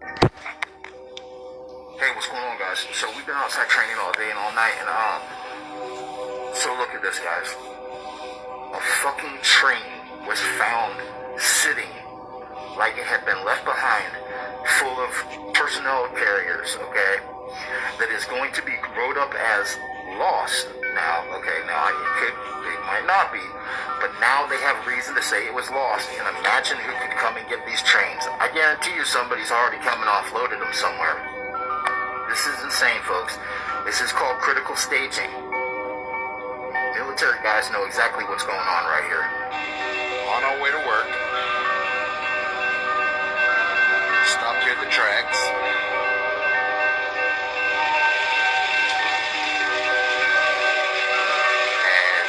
Hey, what's going on, guys? So we've been outside training all day and all night, and so look at this, guys. A fucking train was found sitting like it had been left behind, full of personnel carriers, okay, that is going to be wrote up as lost now, okay. Now it might not be, but now they have reason to say it was lost. And imagine who could come and get these trains. I guarantee you somebody's already come and offloaded them somewhere. This is insane, folks. This is called critical staging. Military guys know exactly what's going on right here. On our way to work. Stopped here at the tracks. And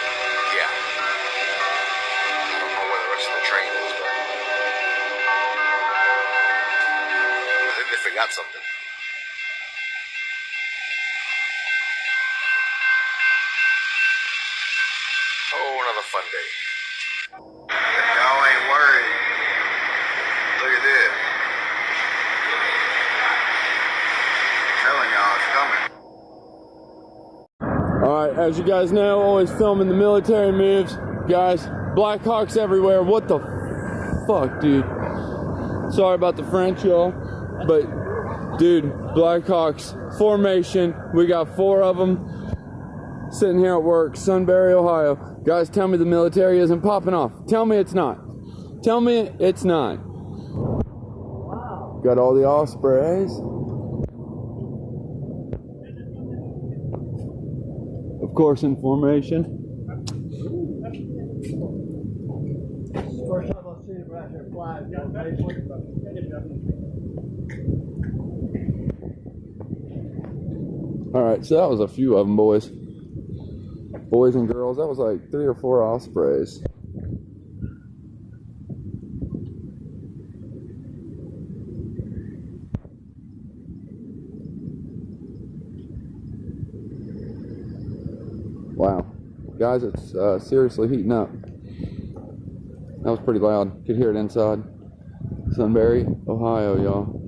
yeah. I don't know where the rest of the train is, but I think they forgot something. Oh, another fun day. Y'all ain't worried. Look at this. Telling y'all it's coming. Alright, as you guys know, always filming the military moves. Guys, Blackhawks everywhere. What the fuck, dude? Sorry about the French, y'all. But, dude, Blackhawks formation. We got 4 of them. Sitting here at work, Sunbury, Ohio. Guys, tell me the military isn't popping off. Tell me it's not. Tell me it's not. Got all the Ospreys. Of course, in formation. First time I've seen it right here fly. Alright, so that was a few of them, boys. Boys and girls, that was like 3 or 4 Ospreys. Wow. Guys, it's seriously heating up. That was pretty loud. Could hear it inside. Sunbury, Ohio, y'all.